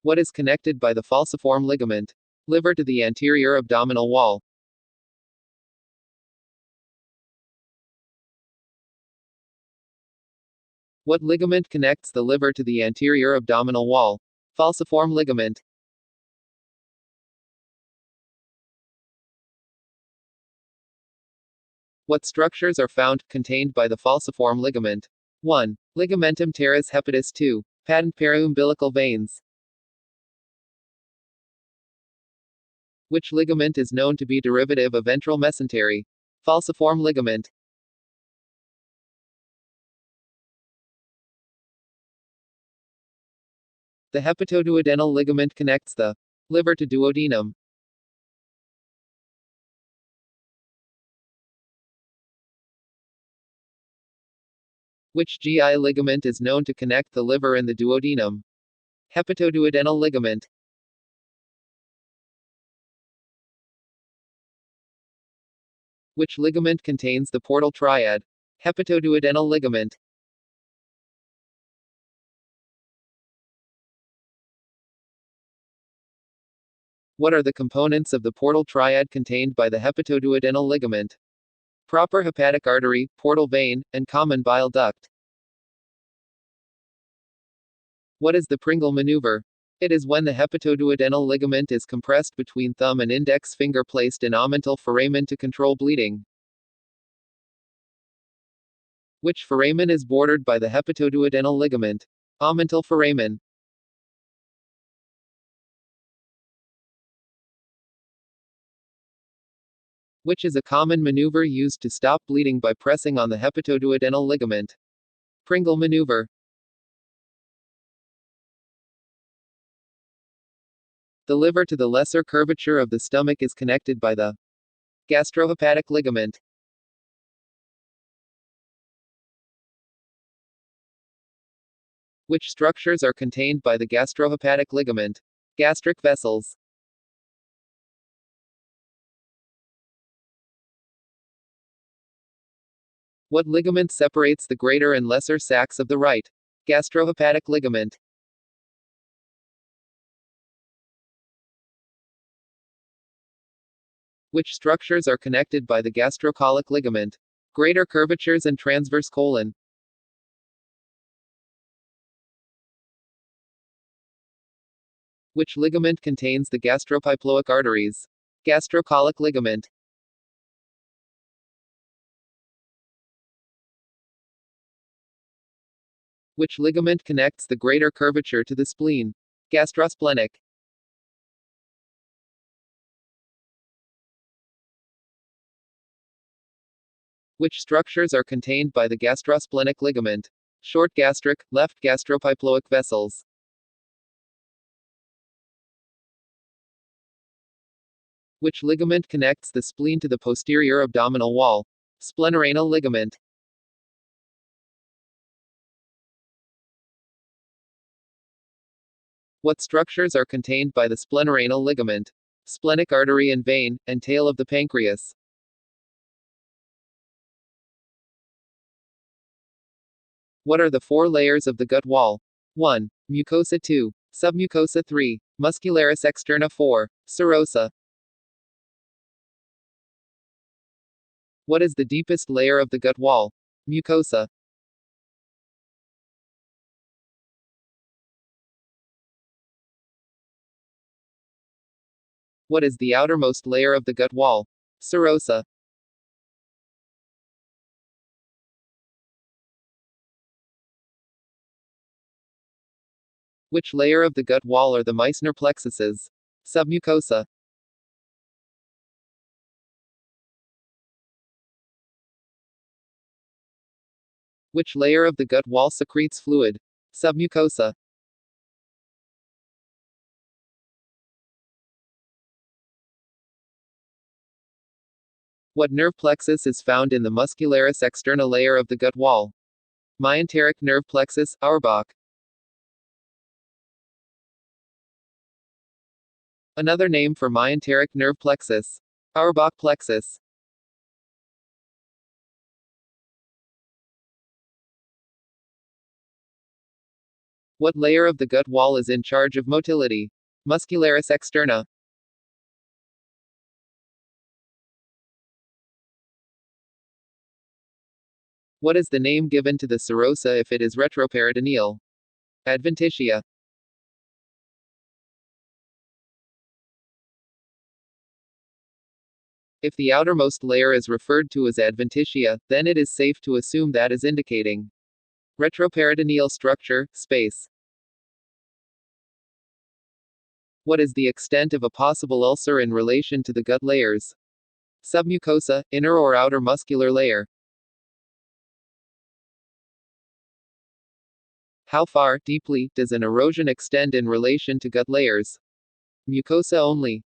What is connected by the falciform ligament? Liver to the anterior abdominal wall. What ligament connects the liver to the anterior abdominal wall? Falciform ligament. What structures are found, contained by the falciform ligament? 1. Ligamentum teres hepatis. 2. Patent periumbilical veins. Which ligament is known to be derivative of ventral mesentery? Falciform ligament. The hepatoduodenal ligament connects the liver to duodenum. Which GI ligament is known to connect the liver and the duodenum? Hepatoduodenal ligament. Which ligament contains the portal triad? Hepatoduodenal ligament. What are the components of the portal triad contained by the hepatoduodenal ligament? Proper hepatic artery, portal vein, and common bile duct. What is the Pringle maneuver? It is when the hepatoduodenal ligament is compressed between thumb and index finger placed in omental foramen to control bleeding. Which foramen is bordered by the hepatoduodenal ligament? Omental foramen. Which is a common maneuver used to stop bleeding by pressing on the hepatoduodenal ligament? Pringle maneuver. The liver to the lesser curvature of the stomach is connected by the gastrohepatic ligament. Which structures are contained by the gastrohepatic ligament? Gastric vessels. What ligament separates the greater and lesser sacs of the right? Gastrohepatic ligament. Which structures are connected by the gastrocolic ligament? Greater curvatures and transverse colon. Which ligament contains the gastropiploic arteries? Gastrocolic ligament. Which ligament connects the greater curvature to the spleen? Gastrosplenic. Which structures are contained by the gastrosplenic ligament? Short gastric, left gastropiploic vessels. Which ligament connects the spleen to the posterior abdominal wall? Splenorenal ligament. What structures are contained by the splenorenal ligament? Splenic artery and vein, and tail of the pancreas. What are the 4 layers of the gut wall? 1. Mucosa. 2. Submucosa. 3. Muscularis externa. 4. SEROSA. What is the deepest layer of the gut wall? Mucosa. What is the outermost layer of the gut wall? SEROSA. Which layer of the gut wall are the Meissner plexuses? Submucosa. Which layer of the gut wall secretes fluid? Submucosa. What nerve plexus is found in the muscularis externa layer of the gut wall? Myenteric nerve plexus, Auerbach. Another name for myenteric nerve plexus. Auerbach plexus. What layer of the gut wall is in charge of motility? Muscularis externa. What is the name given to the serosa if it is retroperitoneal? Adventitia. If the outermost layer is referred to as adventitia, then it is safe to assume that is indicating retroperitoneal structure, space. What is the extent of a possible ulcer in relation to the gut layers? Submucosa, inner or outer muscular layer. How far, deeply, does an erosion extend in relation to gut layers? Mucosa only.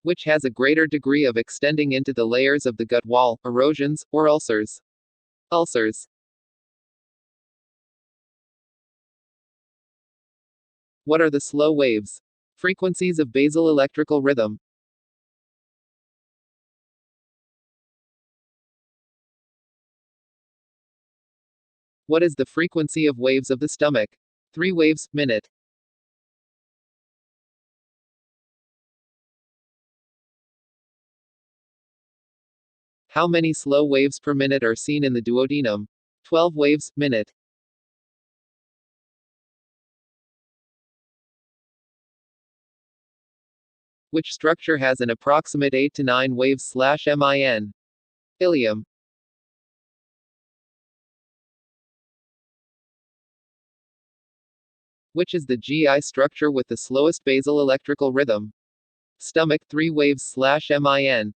Which has a greater degree of extending into the layers of the gut wall, erosions, or ulcers? Ulcers. What are the slow waves? Frequencies of basal electrical rhythm. What is the frequency of waves of the stomach? 3 waves, minute. How many slow waves per minute are seen in the duodenum? 12 waves, minute. Which structure has an approximate 8 to 9 waves/min? Ileum. Which is the GI structure with the slowest basal electrical rhythm? Stomach, 3 waves/min.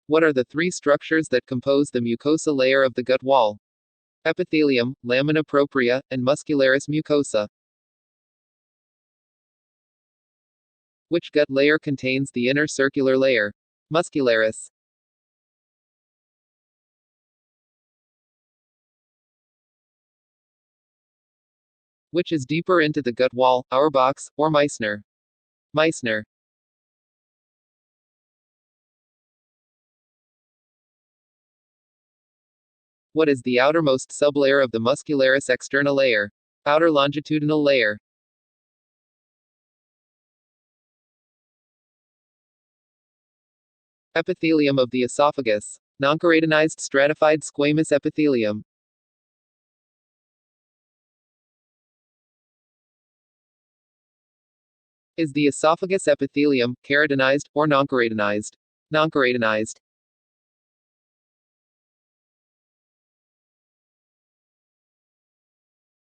What are the 3 structures that compose the mucosa layer of the gut wall? Epithelium, lamina propria, and muscularis mucosa. Which gut layer contains the inner circular layer? Muscularis. Which is deeper into the gut wall, Auerbach's, or Meissner? Meissner. What is the outermost sublayer of the muscularis externa layer? Outer longitudinal layer. Epithelium of the esophagus. Nonkeratinized stratified squamous epithelium. Is the esophagus epithelium keratinized or nonkeratinized? Nonkeratinized.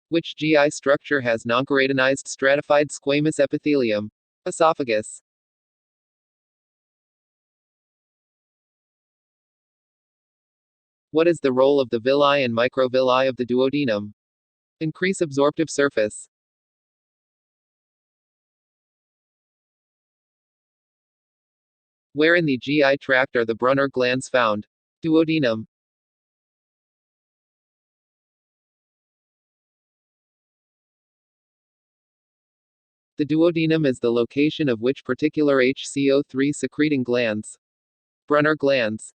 Which GI structure has nonkeratinized stratified squamous epithelium? Esophagus. What is the role of the villi and microvilli of the duodenum? Increase absorptive surface. Where in the GI tract are the Brunner glands found? Duodenum. The duodenum is the location of which particular HCO3 secreting glands? Brunner glands.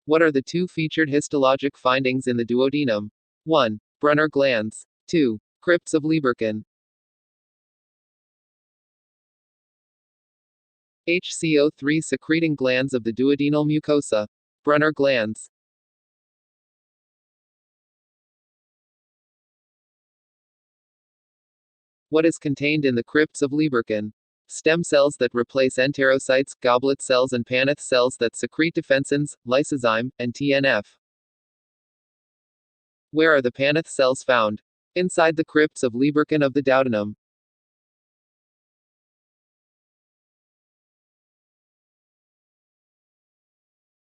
What are the 2 featured histologic findings in the duodenum? 1. Brunner glands. 2. Crypts of Lieberkühn. HCO3 secreting glands of the duodenal mucosa. Brunner glands. What is contained in the crypts of Lieberkühn? Stem cells that replace enterocytes, goblet cells and Paneth cells that secrete defensins, lysozyme, and TNF. Where are the Paneth cells found? Inside the crypts of Lieberkühn of the duodenum.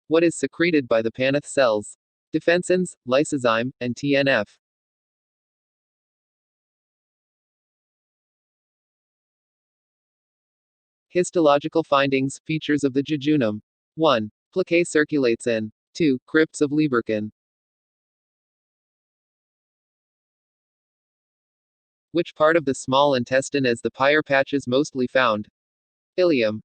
What is secreted by the Paneth cells? Defensins, lysozyme, and TNF. Histological findings, features of the jejunum. 1. Plaquet circulates in. 2. Crypts of Lieberkühn. Which part of the small intestine is the pyre patches mostly found? Ileum.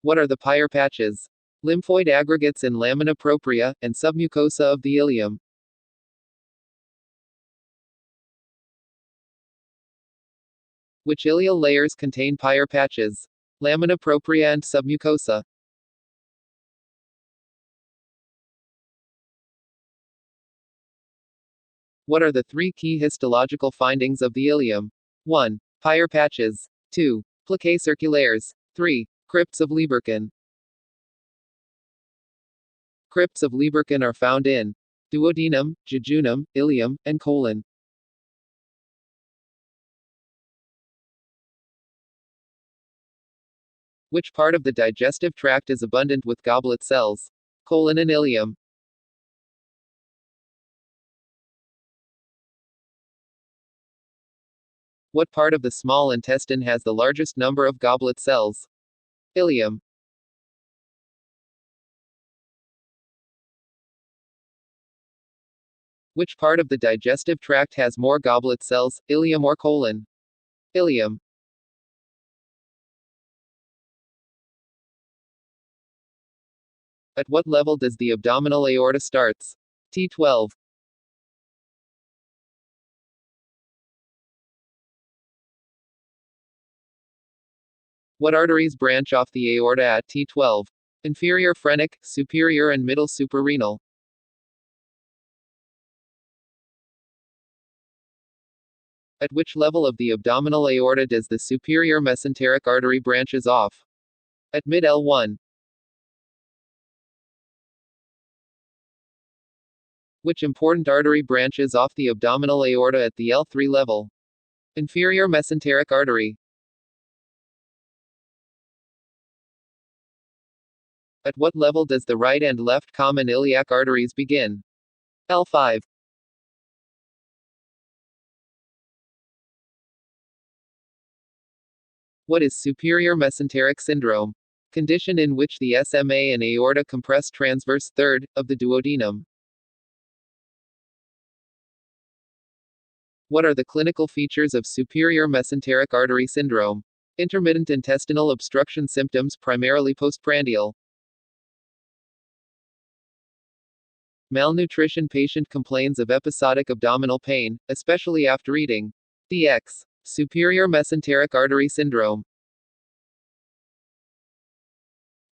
What are the pyre patches? Lymphoid aggregates in lamina propria and submucosa of the ileum. Which ileal layers contain pyre patches? Lamina propria and submucosa. What are the three key histological findings of the ileum? 1. Pyre patches. 2. Plaquae circulaires. 3. Crypts of Lieberkühn. Crypts of Lieberkühn are found in duodenum, jejunum, ileum, and colon. Which part of the digestive tract is abundant with goblet cells? Colon and ileum. What part of the small intestine has the largest number of goblet cells? Ileum. Which part of the digestive tract has more goblet cells, ileum or colon? Ileum. At what level does the abdominal aorta starts? T12. What arteries branch off the aorta at T12? Inferior phrenic, superior and middle suprarenal. At which level of the abdominal aorta does the superior mesenteric artery branches off? At mid L1. Which important artery branches off the abdominal aorta at the L3 level? Inferior mesenteric artery. At what level does the right and left common iliac arteries begin? L5. What is superior mesenteric syndrome? Condition in which the SMA and aorta compress transverse third of the duodenum. What are the clinical features of superior mesenteric artery syndrome? Intermittent intestinal obstruction symptoms primarily postprandial. Malnutrition patient complains of episodic abdominal pain, especially after eating. DX. Superior mesenteric artery syndrome.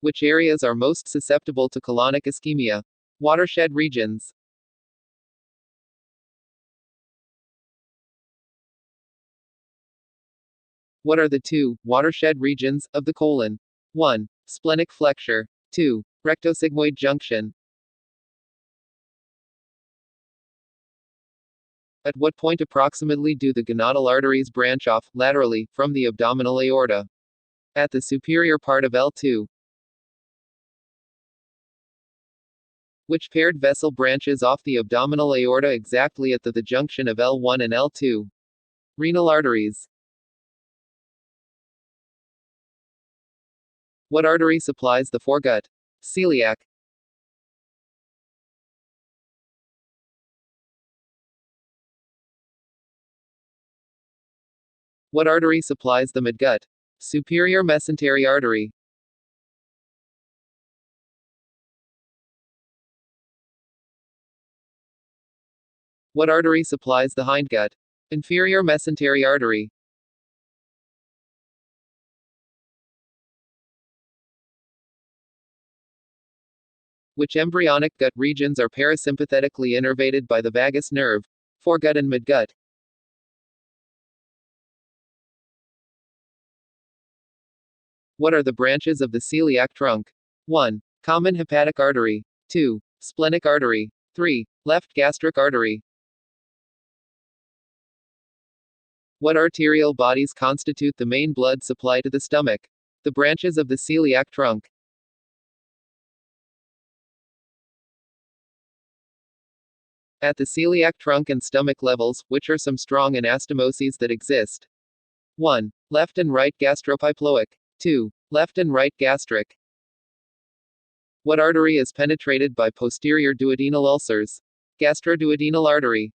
Which areas are most susceptible to colonic ischemia? Watershed regions. What are the two watershed regions of the colon? 1. Splenic flexure. 2. Rectosigmoid junction. At what point approximately do the gonadal arteries branch off, laterally, from the abdominal aorta? At the superior part of L2. Which paired vessel branches off the abdominal aorta exactly at the junction of L1 and L2? Renal arteries. What artery supplies the foregut? Celiac. What artery supplies the midgut? Superior mesentery artery. What artery supplies the hindgut? Inferior mesentery artery. Which embryonic gut regions are parasympathetically innervated by the vagus nerve? Foregut and midgut. What are the branches of the celiac trunk? 1. Common hepatic artery. 2. Splenic artery. 3. Left gastric artery. What arterial bodies constitute the main blood supply to the stomach? The branches of the celiac trunk. At the celiac trunk and stomach levels, which are some strong anastomoses that exist? 1. Left and right gastropiploic. 2. Left and right gastric. What artery is penetrated by posterior duodenal ulcers? Gastroduodenal artery.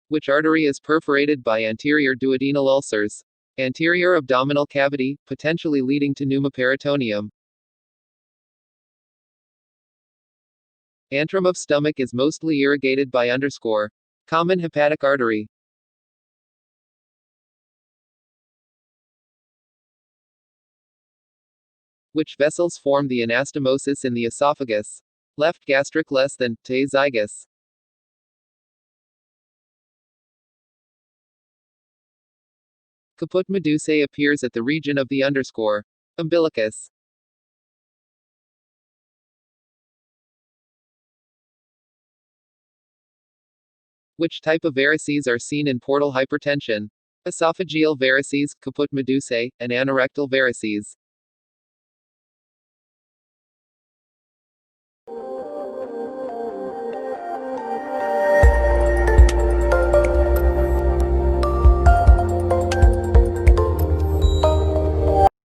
Which artery is perforated by anterior duodenal ulcers? Anterior abdominal cavity, potentially leading to pneumoperitoneum. Antrum of stomach is mostly irrigated by _ common hepatic artery. Which vessels form the anastomosis in the esophagus? Left gastric less than Te zygous. Caput medusae appears at the region of the _ umbilicus. Which type of varices are seen in portal hypertension? Esophageal varices, caput medusae, and anorectal varices.